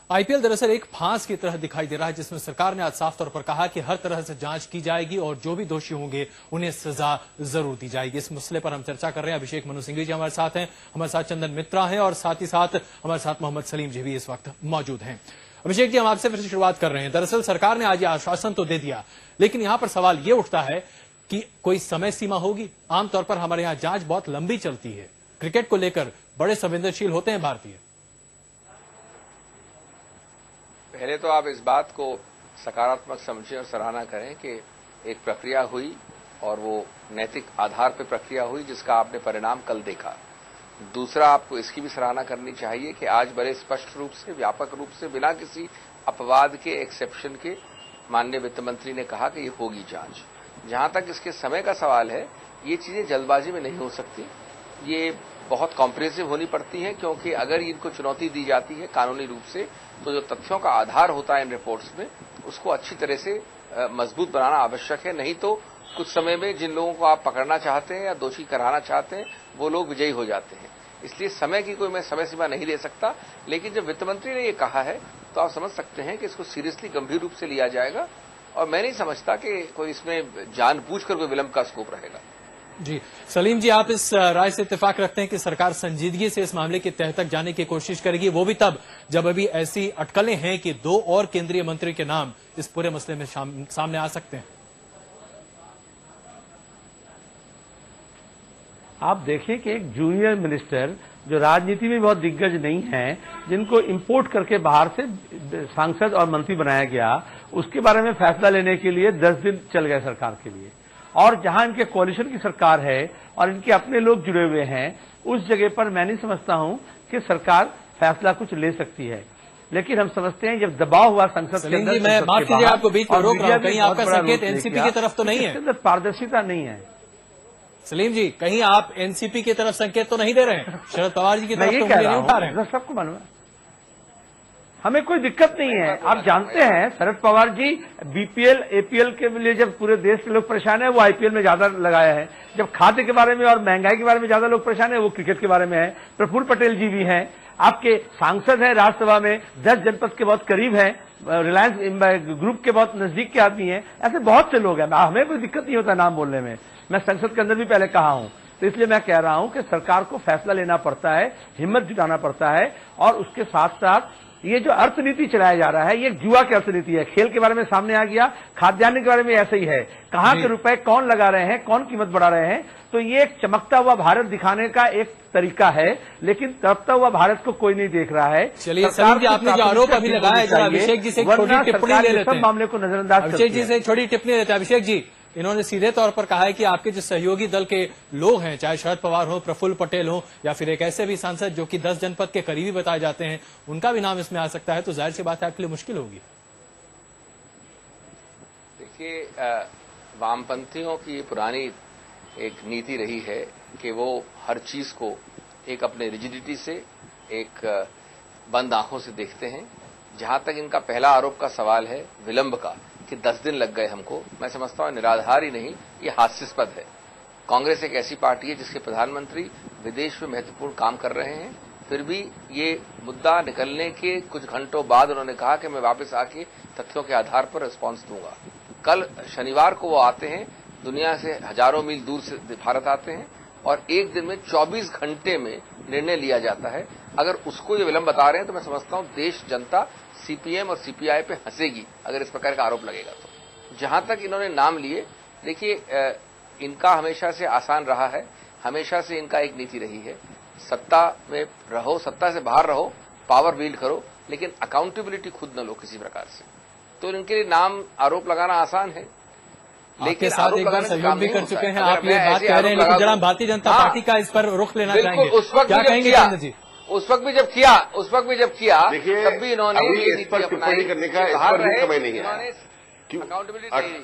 IPL दरअसल एक फांस की तरह दिखाई दे रहा है, जिसमें सरकार ने आज साफ तौर पर कहा कि हर तरह से जांच की जाएगी और जो भी दोषी होंगे उन्हें सजा जरूर दी जाएगी। इस मसले पर हम चर्चा कर रहे हैं। अभिषेक मनु सिंघवी जी हमारे साथ हैं, हमारे साथ चंदन मित्रा हैं और साथ ही साथ हमारे साथ मोहम्मद सलीम जी भी इस वक्त मौजूद हैं। अभिषेक जी, हम आपसे फिर शुरुआत कर रहे हैं। दरअसल सरकार ने आज ये आश्वासन तो दे दिया, लेकिन यहां पर सवाल ये उठता है कि कोई समय सीमा होगी। आमतौर पर हमारे यहां जांच बहुत लंबी चलती है। क्रिकेट को लेकर बड़े संवेदनशील होते हैं भारतीय। पहले तो आप इस बात को सकारात्मक समझें और सराहना करें कि एक प्रक्रिया हुई और वो नैतिक आधार पर प्रक्रिया हुई जिसका आपने परिणाम कल देखा। दूसरा, आपको इसकी भी सराहना करनी चाहिए कि आज बड़े स्पष्ट रूप से, व्यापक रूप से, बिना किसी अपवाद के, एक्सेप्शन के माननीय वित्त मंत्री ने कहा कि ये होगी जांच। जहां तक इसके समय का सवाल है, ये चीजें जल्दबाजी में नहीं हो सकती, ये बहुत कॉम्प्रिहेंसिव होनी पड़ती हैं, क्योंकि अगर इनको चुनौती दी जाती है कानूनी रूप से तो जो तथ्यों का आधार होता है इन रिपोर्ट्स में, उसको अच्छी तरह से मजबूत बनाना आवश्यक है। नहीं तो कुछ समय में जिन लोगों को आप पकड़ना चाहते हैं या दोषी कराना चाहते हैं वो लोग विजयी हो जाते हैं। इसलिए समय की कोई मैं समय सीमा नहीं दे सकता, लेकिन जब वित्त मंत्री ने ये कहा है तो आप समझ सकते हैं कि इसको सीरियसली, गंभीर रूप से लिया जाएगा और मैं नहीं समझता कि कोई इसमें जानबूझकर कोई विलंब का स्कोप रहेगा। जी सलीम जी, आप इस राय से इत्तेफाक रखते हैं कि सरकार संजीदगी से इस मामले की तह तक जाने की कोशिश करेगी, वो भी तब जब अभी ऐसी अटकलें हैं कि 2 और केंद्रीय मंत्री के नाम इस पूरे मसले में सामने आ सकते हैं? आप देखिए कि एक जूनियर मिनिस्टर जो राजनीति में बहुत दिग्गज नहीं है, जिनको इंपोर्ट करके बाहर से सांसद और मंत्री बनाया गया, उसके बारे में फैसला लेने के लिए 10 दिन चल गए सरकार के लिए। और जहां इनके कोalition की सरकार है और इनके अपने लोग जुड़े हुए हैं, उस जगह पर मैं नहीं समझता हूं कि सरकार फैसला कुछ ले सकती है। लेकिन हम समझते हैं जब दबाव हुआ संसद के अंदर, मैं माफ कीजिए आपको बीच में रोक रहा हूं, कहीं आपका संकेत एनसीपी की तरफ तो नहीं है? अंदर पारदर्शिता नहीं है। सलीम जी, कहीं आप एनसीपी की तरफ संकेत तो नहीं दे रहे हैं? शरद पवार जी की तरफ तो नहीं उठा रहे हैं? सबको मालूम है, हमें कोई दिक्कत नहीं है। आप जानते हैं शरद पवार जी बीपीएल एपीएल के लिए जब पूरे देश के लोग परेशान है, वो आईपीएल में ज्यादा लगाया है। जब खाद्य के बारे में और महंगाई के बारे में ज्यादा लोग परेशान है, वो क्रिकेट के बारे में है। प्रफुल्ल पटेल जी भी हैं, आपके सांसद हैं राज्यसभा में, 10 जनपद के बहुत करीब हैं, रिलायंस ग्रुप के बहुत नजदीक के आदमी हैं। ऐसे बहुत से लोग हैं, हमें कोई दिक्कत नहीं होता नाम बोलने में। मैं संसद के अंदर भी पहले कहा हूं, तो इसलिए मैं कह रहा हूं कि सरकार को फैसला लेना पड़ता है, हिम्मत जुटाना पड़ता है। और उसके साथ साथ ये जो अर्थनीति चलाया जा रहा है, ये एक जुआ की अर्थनीति है। खेल के बारे में सामने आ गया, खाद्यान्न के बारे में ऐसे ही है। कहां के रुपए कौन लगा रहे हैं, कौन कीमत बढ़ा रहे हैं। तो ये एक चमकता हुआ भारत दिखाने का एक तरीका है, लेकिन तड़पता हुआ भारत को कोई नहीं देख रहा है। चलिए सलीम जी, आपने जो आरोप अभी लगाया है, अभिषेक जी से एक छोटी टिप्पणी ले लेते हैं। मामले को नजरअंदाज, अभिषेक जी से एक छोटी टिप्पणी लेते हैं। अभिषेक जी, इन्होंने सीधे तौर पर कहा है कि आपके जो सहयोगी दल के लोग हैं, चाहे शरद पवार हो, प्रफुल्ल पटेल हो, या फिर एक ऐसे भी सांसद जो कि 10 जनपद के करीबी बताए जाते हैं, उनका भी नाम इसमें आ सकता है। तो जाहिर सी बात है आपके लिए मुश्किल होगी। देखिए, वामपंथियों की पुरानी एक नीति रही है कि वो हर चीज को एक अपने रिजिडिटी से, एक बंद आंखों से देखते हैं। जहां तक इनका पहला आरोप का सवाल है विलंब का, कि 10 दिन लग गए हमको, मैं समझता हूं निराधार ही नहीं, ये हास्यास्पद है। कांग्रेस एक ऐसी पार्टी है जिसके प्रधानमंत्री विदेश में महत्वपूर्ण काम कर रहे हैं, फिर भी ये मुद्दा निकलने के कुछ घंटों बाद उन्होंने कहा कि मैं वापस आके तथ्यों के आधार पर रिस्पॉन्स दूंगा। कल शनिवार को वो आते हैं, दुनिया से हजारों मील दूर से भारत आते हैं और एक दिन में 24 घंटे में निर्णय लिया जाता है। अगर उसको ये विलंब बता रहे हैं तो मैं समझता हूं देश, जनता सीपीएम और सीपीआई पे हंसेगी अगर इस प्रकार का आरोप लगेगा तो। जहां तक इन्होंने नाम लिए, देखिए इनका हमेशा से आसान रहा है, हमेशा से इनका एक नीति रही है, सत्ता में रहो, सत्ता से बाहर रहो, पावर विल्ड करो, लेकिन अकाउंटेबिलिटी खुद न लो किसी प्रकार से। तो इनके लिए नाम आरोप लगाना आसान है, लेकिन साथ एक बार सहयोग भी कर चुके हैं। आप ये बात कह रहे हैं, लेकिन जरा भारतीय जनता पार्टी का इस पर रुख लेना चाहेंगे, क्या कहेंगे चंद्र जी? उस वक्त भी जब किया, तब भी इन्होंने इस पर टिप्पणी करने का समय नहीं है। अकाउंटेबिलिटी नहीं।